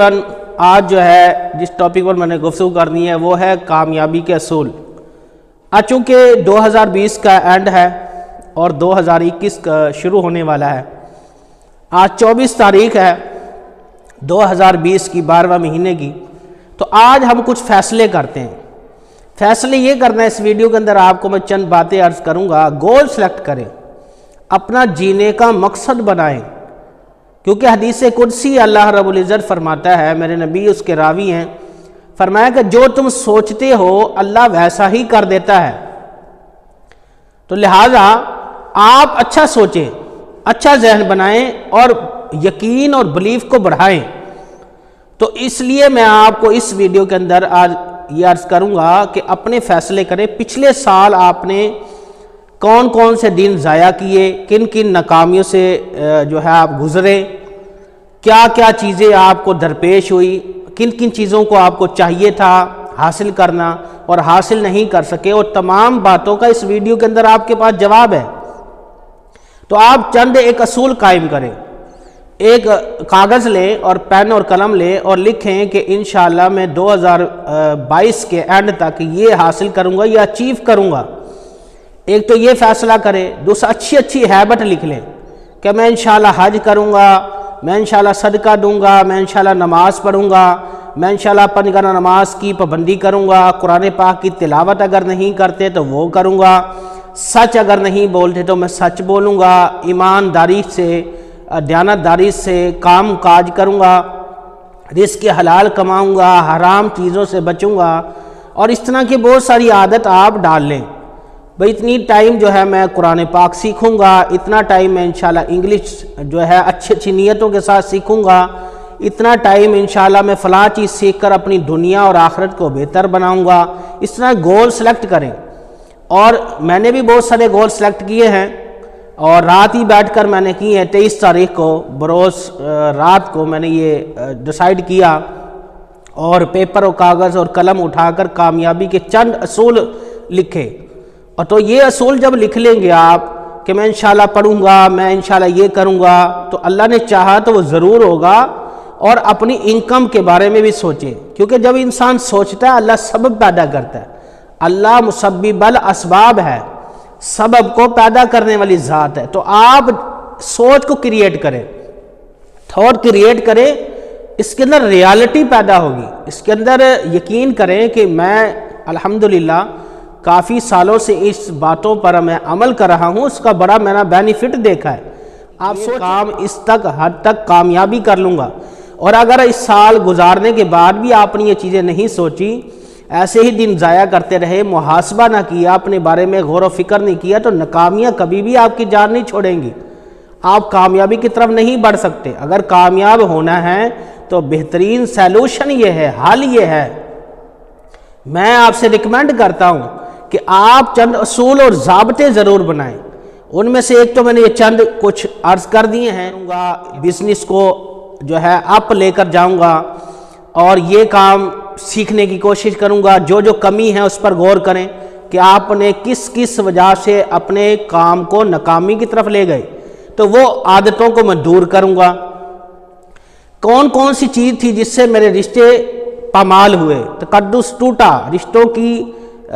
آج جو ہے جس ٹاپک پر میں نے گفتگو کرنی ہے وہ ہے کامیابی کے اصول۔ چونکہ 2020 کا اینڈ ہے اور 2021 کا شروع ہونے والا ہے۔ آج 24 تاریخ ہے 2020 کی 12واں مہینے کی۔ تو آج ہم کچھ فیصلے کرتے ہیں۔ فیصلے یہ کرنا ہے، اس ویڈیو کے اندر آپ کو میں چند باتیں عرض کروں گا۔ گول سلیکٹ کریں، اپنا جینے کا مقصد بنائیں، کیونکہ حدیث قدسی اللہ رب العزت فرماتا ہے، میرے نبی اس کے راوی ہیں، فرمایا کہ جو تم سوچتے ہو اللہ ویسا ہی کر دیتا ہے۔ تو لہٰذا آپ اچھا سوچیں، اچھا ذہن بنائیں اور یقین اور بلیف کو بڑھائیں۔ تو اس لیے میں آپ کو اس ویڈیو کے اندر آج یہ عرض کروں گا کہ اپنے فیصلے کریں۔ پچھلے سال آپ نے کون کون سے دن ضائع کیے، کن کن ناکامیوں سے جو ہے آپ گزرے، کیا کیا چیزیں آپ کو درپیش ہوئی، کن کن چیزوں کو آپ کو چاہیے تھا حاصل کرنا اور حاصل نہیں کر سکے، اور تمام باتوں کا اس ویڈیو کے اندر آپ کے پاس جواب ہے۔ تو آپ چند ایک اصول قائم کریں، ایک کاغذ لیں اور پین اور قلم لیں اور لکھیں کہ انشاءاللہ میں 2022 کے اینڈ تک یہ حاصل کروں گا، یہ اچیو کروں گا۔ ایک تو یہ فیصلہ کریں۔ دوسرا اچھی ہیبٹ لکھ لیں کہ میں انشاءاللہ حج کروں گا، میں انشاءاللہ صدقہ دوں گا، میں انشاءاللہ نماز پڑھوں گا، میں انشاءاللہ 5 وقت نماز کی پابندی کروں گا، قرآن پاک کی تلاوت اگر نہیں کرتے تو وہ کروں گا، سچ اگر نہیں بولتے تو میں سچ بولوں گا، ایمانداری سے دیانتداری سے کام کاج کروں گا، رزق حلال کماؤں گا، حرام چیزوں سے بچوں گا، اور اس طرح کی بہت ساری عادت آپ ڈال لیں۔ بھئی اتنی ٹائم جو ہے میں قرآن پاک سیکھوں گا، اتنا ٹائم میں انشاءاللہ انگلش جو ہے اچھی نیتوں کے ساتھ سیکھوں گا، اتنا ٹائم انشاءاللہ میں فلاں چیز سیکھ کر اپنی دنیا اور آخرت کو بہتر بناؤں گا۔ اس طرح گول سلیکٹ کریں۔ اور میں نے بھی بہت سارے گول سلیکٹ کیے ہیں اور رات ہی بیٹھ کر میں نے کی ہے۔ 23 تاریخ کو بروز رات کو میں نے یہ ڈیسائیڈ کیا اور پیپر اور کاغذ اور قلم اٹھا کر کامیابی کے چند اصول لکھے۔ اور تو یہ اصول جب لکھ لیں گے آپ کہ میں انشاءاللہ پڑھوں گا، میں انشاءاللہ یہ کروں گا، تو اللہ نے چاہا تو وہ ضرور ہوگا۔ اور اپنی انکم کے بارے میں بھی سوچیں، کیونکہ جب انسان سوچتا ہے اللہ سبب پیدا کرتا ہے۔ اللہ مسبب الاسباب ہے، سبب کو پیدا کرنے والی ذات ہے۔ تو آپ سوچ کو کریٹ کریں، تھاٹ کریٹ کریں، اس کے اندر ریالٹی پیدا ہوگی، اس کے اندر یقین کریں کہ میں الحمدللہ کافی سالوں سے اس باتوں پر میں عمل کر رہا ہوں، اس کا بڑا میں نے بینیفٹ دیکھا ہے۔ آپ سوچ کام اس حد تک کامیابی کر لوں گا۔ اور اگر اس سال گزارنے کے بعد بھی آپ نے یہ چیزیں نہیں سوچی، ایسے ہی دن ضائع کرتے رہے، محاسبہ نہ کیا، اپنے بارے میں غور و فکر نہیں کیا، تو ناکامیاں کبھی بھی آپ کی جان نہیں چھوڑیں گی، آپ کامیابی کی طرف نہیں بڑھ سکتے۔ اگر کامیاب ہونا ہے تو بہترین سیلوشن یہ ہے، حل یہ ہے، میں آپ سے ریکمینڈ کرتا ہوں کہ آپ چند اصول اور ضابطے ضرور بنائیں۔ ان میں سے ایک تو میں نے یہ چند کچھ عرض کر دیے ہیں، بزنس کو جو ہے اپ لے کر جاؤں گا اور یہ کام سیکھنے کی کوشش کروں گا، جو کمی ہے اس پر غور کریں کہ آپ نے کس وجہ سے اپنے کام کو ناکامی کی طرف لے گئے، تو وہ عادتوں کو میں دور کروں گا۔ کون سی چیز تھی جس سے میرے رشتے پامال ہوئے، تقدس ٹوٹا، رشتوں کی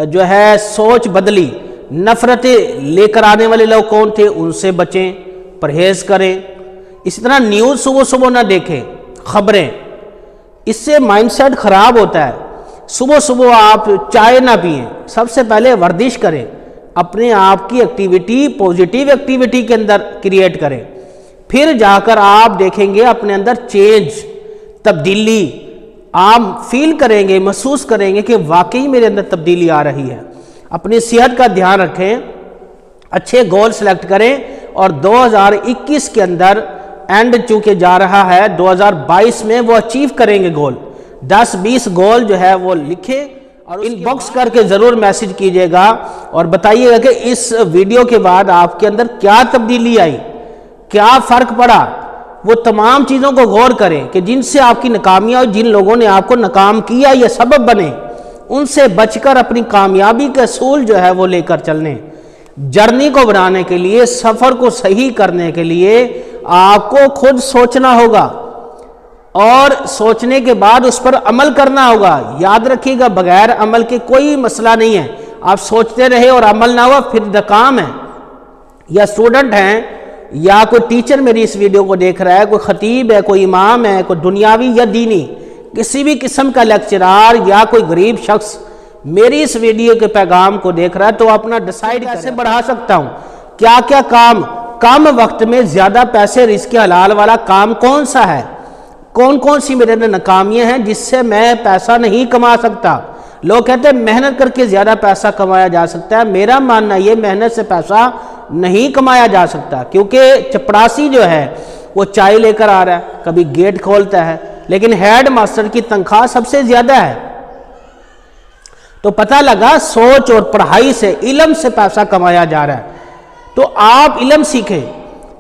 جو ہے سوچ بدلی، نفرتیں لے کر آنے والے لوگ کون تھے، ان سے بچیں، پرہیز کریں۔ اسی طرح نیوز صبح نہ دیکھیں، خبریں، اس سے مائنڈ سیٹ خراب ہوتا ہے۔ صبح آپ چائے نہ پئیں، سب سے پہلے ورزش کریں، اپنے آپ کی ایکٹیویٹی پوزیٹیو ایکٹیویٹی کے اندر کریٹ کریں، پھر جا کر آپ دیکھیں گے اپنے اندر چینج، تبدیلی آپ فیل کریں گے، محسوس کریں گے کہ واقعی میرے اندر تبدیلی آ رہی ہے۔ اپنی صحت کا دھیان رکھیں، اچھے گول سلیکٹ کریں، اور 2021 کے اندر اینڈ چونکہ جا رہا ہے 2022 میں وہ اچیو کریں گے گول۔ 10-20 گول جو ہے وہ لکھیں اور ان باکس کر کے ضرور میسج کیجئے گا اور بتائیے گا کہ اس ویڈیو کے بعد آپ کے اندر کیا تبدیلی آئی، کیا فرق پڑا۔ وہ تمام چیزوں کو غور کریں کہ جن سے آپ کی ناکامیاں اور جن لوگوں نے آپ کو ناکام کیا یا سبب بنے، ان سے بچ کر اپنی کامیابی کے اصول جو ہے وہ لے کر چلنے۔ جرنی کو بنانے کے لیے، سفر کو صحیح کرنے کے لیے آپ کو خود سوچنا ہوگا، اور سوچنے کے بعد اس پر عمل کرنا ہوگا. یاد رکھیے گا بغیر عمل کے کوئی مسئلہ نہیں ہے. آپ سوچتے رہے اور عمل نہ ہوا پھر ناکام ہے. یا اسٹوڈنٹ ہیں یا کوئی ٹیچر میری اس ویڈیو کو دیکھ رہا ہے, کوئی خطیب ہے, کوئی امام ہے, کوئی دنیاوی یا دینی کسی بھی قسم کا لیکچرار یا کوئی غریب شخص میری اس ویڈیو کے پیغام کو دیکھ رہا ہے تو اپنا ڈیسائیڈ کیسے بڑھا سکتا ہوں, کیا کیا کام کم وقت میں زیادہ پیسے رزق حلال والا کام کون سا ہے, کون کون سی میرے ناکامیاں ہیں جس سے میں پیسہ نہیں کما سکتا. لوگ کہتے ہیں محنت کر کے زیادہ پیسہ کمایا جا سکتا ہے. میرا ماننا یہ محنت سے پیسہ نہیں کمایا جا سکتا, کیونکہ چپڑاسی جو ہے وہ چائے لے کر آ رہا ہے, کبھی گیٹ کھولتا ہے, لیکن ہیڈ ماسٹر کی تنخواہ سب سے زیادہ ہے. تو پتہ لگا سوچ اور پڑھائی سے, علم سے پیسہ کمایا جا رہا ہے. تو آپ علم سیکھیں,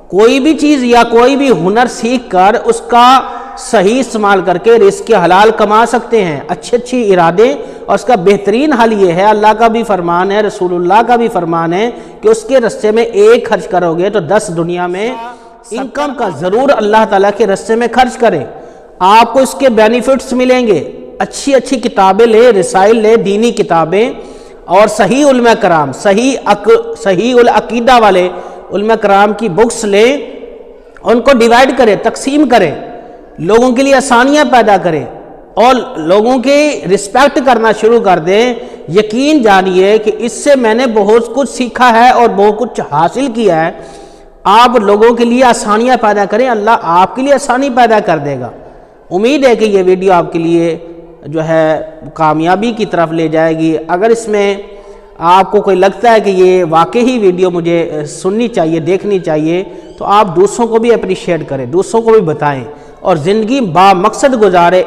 کوئی بھی چیز یا کوئی بھی ہنر سیکھ کر اس کا صحیح استعمال کر کے رزق حلال کما سکتے ہیں. اچھے ارادے, اور اس کا بہترین حل یہ ہے, اللہ کا بھی فرمان ہے, رسول اللہ کا بھی فرمان ہے کہ اس کے رستے میں ایک خرچ کرو گے تو 10 دنیا میں انکم کا ضرور اللہ تعالیٰ کے رستے میں خرچ کریں. آپ کو اس کے بینیفٹس ملیں گے. اچھی کتابیں لیں, رسائل لیں, دینی کتابیں, اور صحیح علماء کرام, صحیح العقیدہ والے علماء کرام کی بکس لیں, ان کو ڈیوائیڈ کریں, تقسیم کریں, لوگوں کے لیے آسانیاں پیدا کریں اور لوگوں کی رسپیکٹ کرنا شروع کر دیں. یقین جانیے کہ اس سے میں نے بہت کچھ سیکھا ہے اور بہت کچھ حاصل کیا ہے. آپ لوگوں کے لیے آسانیاں پیدا کریں, اللہ آپ کے لیے آسانی پیدا کر دے گا. امید ہے کہ یہ ویڈیو آپ کے لیے جو ہے کامیابی کی طرف لے جائے گی. اگر اس میں آپ کو کوئی لگتا ہے کہ یہ واقعی ویڈیو مجھے سننی چاہیے, دیکھنی چاہیے, تو آپ دوسروں کو بھی اپریشیٹ کریں, دوسروں کو بھی بتائیں اور زندگی با مقصد گزاریں.